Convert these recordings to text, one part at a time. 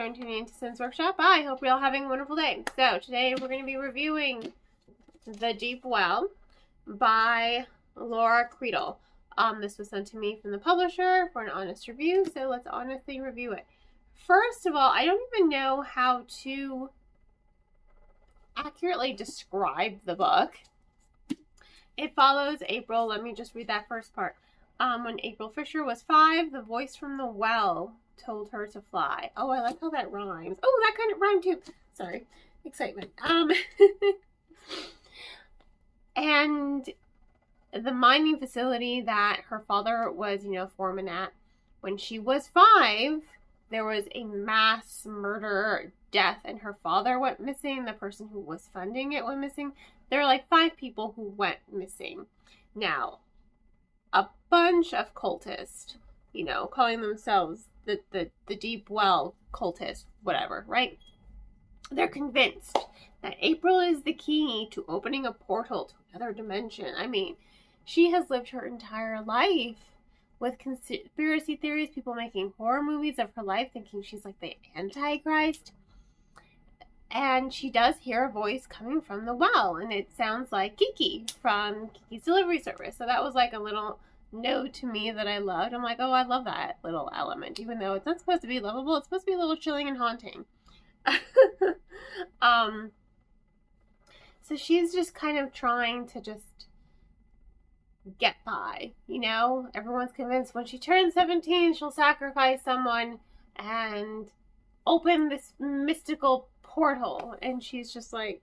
and tuning into Sims Workshop. I hope you're all having a wonderful day. So today we're going to be reviewing The Deep Well by Laura Creedle. This was sent to me from the publisher for an honest review, so let's honestly review it. First of all, I don't even know how to accurately describe the book. It follows April. Let me just read that first part. When April Fisher was 5, the voice from the well told her to fly. Oh, I like how that rhymes. Oh, that kind of rhymed too. Sorry. Excitement. And the mining facility that her father was, foreman at, when she was 5, there was a mass murder death and her father went missing. The person who was funding it went missing. There were like 5 people who went missing. Now, a bunch of cultists, calling themselves the Deep Well cultists, whatever, right? They're convinced that April is the key to opening a portal to another dimension. I mean, she has lived her entire life with conspiracy theories, people making horror movies of her life, thinking she's like the Antichrist. And she does hear a voice coming from the well, and it sounds like Kiki from Kiki's Delivery Service. So that was like a little note to me that I loved. I'm like, oh, I love that little element, even though it's not supposed to be lovable. It's supposed to be a little chilling and haunting. So she's just kind of trying to just get by, Everyone's convinced when she turns 17, she'll sacrifice someone and open this mystical portal, and she's just like,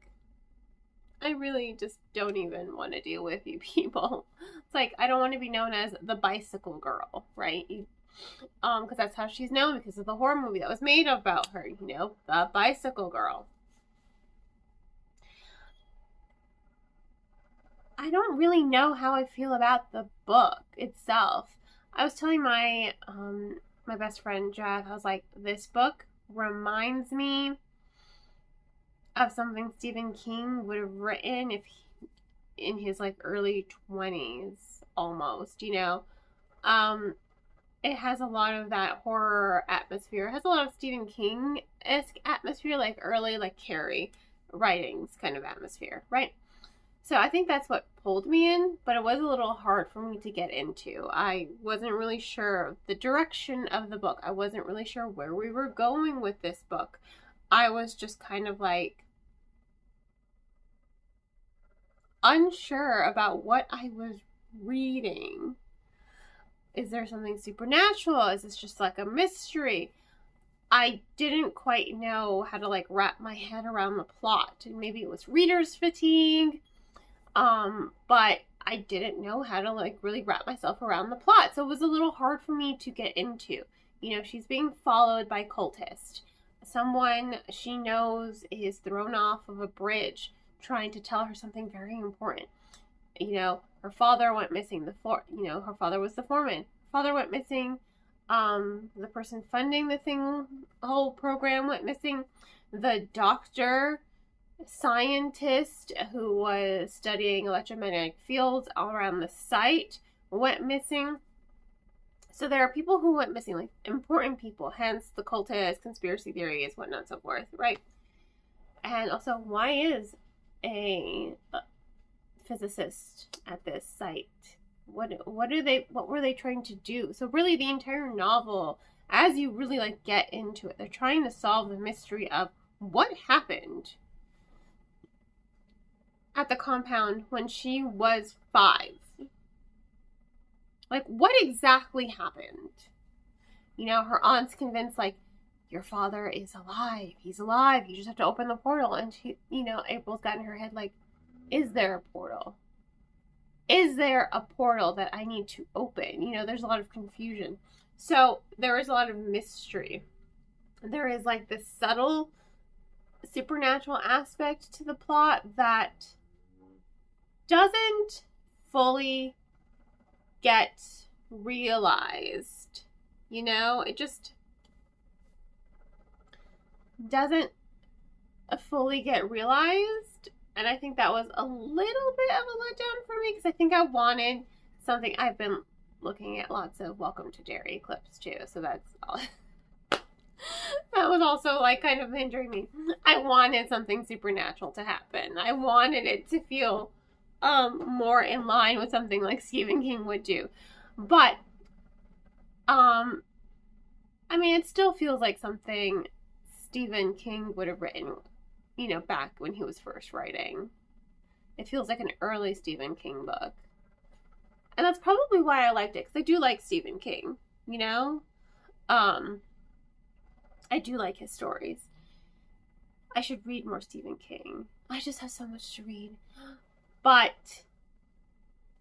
I really just don't even want to deal with you people. It's like, I don't want to be known as the bicycle girl, right? Because that's how she's known because of the horror movie that was made about her, the bicycle girl. I don't really know how I feel about the book itself. I was telling my my best friend Jeff, I was like, this book reminds me of something Stephen King would have written if in his like early 20s almost, It has a lot of that horror atmosphere. It has a lot of Stephen King-esque atmosphere, like early like Carrie writings kind of atmosphere, right? So I think that's what pulled me in, but it was a little hard for me to get into. I wasn't really sure the direction of the book. I wasn't really sure where we were going with this book. I was just kind of like unsure about what I was reading. Is there something supernatural? Is this just like a mystery? I didn't quite know how to like wrap my head around the plot, and maybe it was reader's fatigue. But I didn't know how to like really wrap myself around the plot. So it was a little hard for me to get into. She's being followed by cultists. Someone she knows is thrown off of a bridge trying to tell her something very important. Her father went missing. Her father was the foreman. Her father went missing. The person funding the whole program went missing. The doctor scientist who was studying electromagnetic fields all around the site went missing. So there are people who went missing, like important people, hence the cultist, conspiracy theories, whatnot, and so forth, right? And also, why is a physicist at this site? What were they trying to do? So really the entire novel, as you really like get into it, they're trying to solve the mystery of what happened at the compound when she was 5. Like, what exactly happened? Her aunt's convinced, like, your father is alive. He's alive. You just have to open the portal. And she, April's got in her head, like, is there a portal? Is there a portal that I need to open? There's a lot of confusion. So there is a lot of mystery. There is like this subtle supernatural aspect to the plot that doesn't fully get realized. It just doesn't fully get realized. And I think that was a little bit of a letdown for me because I think I wanted something. I've been looking at lots of Welcome to Derry clips too, so that's all. That was also like kind of hindering me. I wanted something supernatural to happen. I wanted it to feel more in line with something like Stephen King would do. But I mean, it still feels like something Stephen King would have written, you know, back when he was first writing. It feels like an early Stephen King book. And that's probably why I liked it, because I do like Stephen King, you know? I do like his stories. I should read more Stephen King. I just have so much to read. But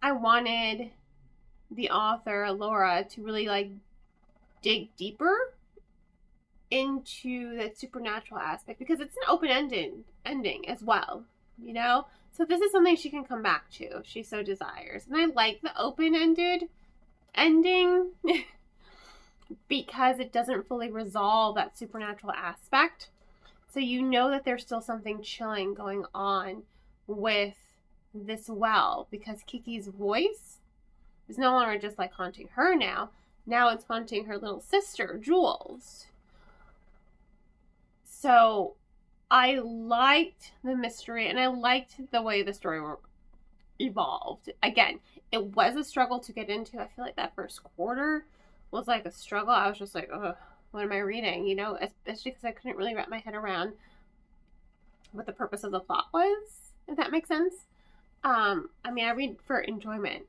I wanted the author, Laura, to really like dig deeper into that supernatural aspect, because it's an open-ended ending as well, you know? So this is something she can come back to if she so desires. And I like the open-ended ending because it doesn't fully resolve that supernatural aspect. So you know that there's still something chilling going on with this well, because Kiki's voice is no longer just like haunting her now. Now it's haunting her little sister, Jules. So I liked the mystery, and I liked the way the story evolved. Again, it was a struggle to get into. I feel like that first quarter was like a struggle. I was just like, ugh, what am I reading? You know, especially because I couldn't really wrap my head around what the purpose of the plot was, if that makes sense. I mean, I read for enjoyment,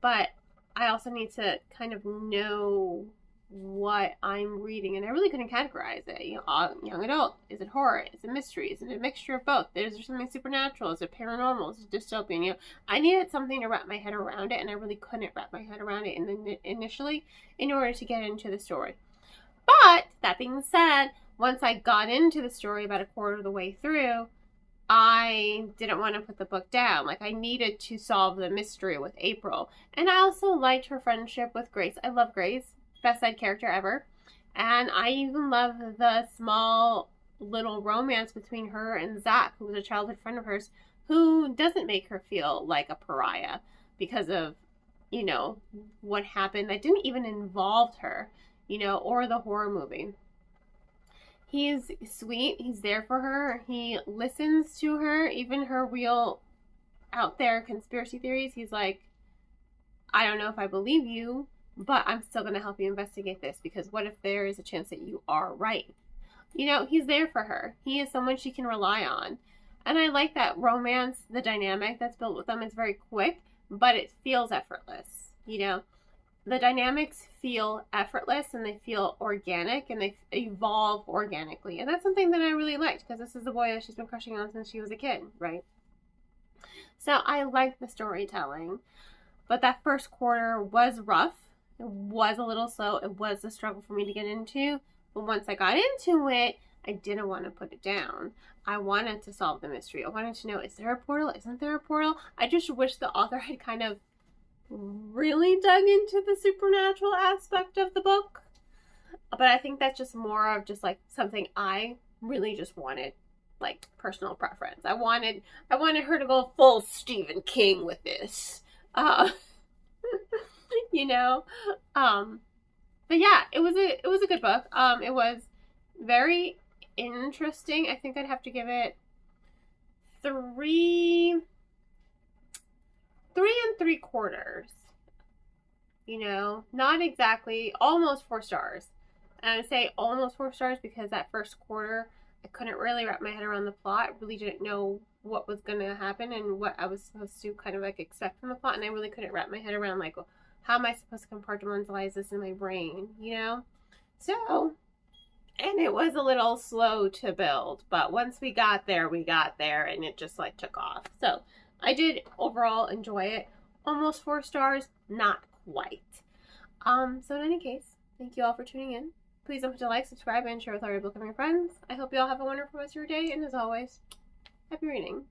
but I also need to kind of know what I'm reading, and I really couldn't categorize it. You know, young adult, is it horror, is it mystery, is it a mixture of both, is there something supernatural, is it paranormal, is it dystopian? You know, I needed something to wrap my head around it, and I really couldn't wrap my head around it initially in order to get into the story. But that being said, once I got into the story about a quarter of the way through, I didn't want to put the book down. Like, I needed to solve the mystery with April. And I also liked her friendship with Grace. I love Grace. Best side character ever. And I even love the small little romance between her and Zach, who was a childhood friend of hers, who doesn't make her feel like a pariah because of, you know, what happened that didn't even involve her, you know, or the horror movie. He's sweet. He's there for her. He listens to her, even her real out there conspiracy theories. He's like, I don't know if I believe you, but I'm still going to help you investigate this, because what if there is a chance that you are right? You know, he's there for her. He is someone she can rely on. And I like that romance, the dynamic that's built with them is very quick, but it feels effortless. You know, the dynamics feel effortless, and they feel organic, and they evolve organically. And that's something that I really liked, because this is the boy that she's been crushing on since she was a kid, right? So I like the storytelling, but that first quarter was rough. It was a little slow. It was a struggle for me to get into. But once I got into it, I didn't want to put it down. I wanted to solve the mystery. I wanted to know, is there a portal? Isn't there a portal? I just wish the author had kind of really dug into the supernatural aspect of the book. But I think that's just more of just like something I really just wanted, like personal preference. I wanted her to go full Stephen King with this. You know, but yeah, it was a good book. It was very interesting. I think I'd have to give it 3 3.75. You know, not exactly, almost 4 stars. And I say almost 4 stars because that first quarter, I couldn't really wrap my head around the plot. I really didn't know what was going to happen and what I was supposed to kind of like expect from the plot. And I really couldn't wrap my head around, like, how am I supposed to compartmentalize this in my brain, you know? So, and it was a little slow to build, but once we got there, and it just like took off. So I did overall enjoy it. Almost 4 stars, not quite. So in any case, thank you all for tuning in. Please don't forget to like, subscribe, and share with all your book loving friends. I hope you all have a wonderful rest of your day, and as always, happy reading.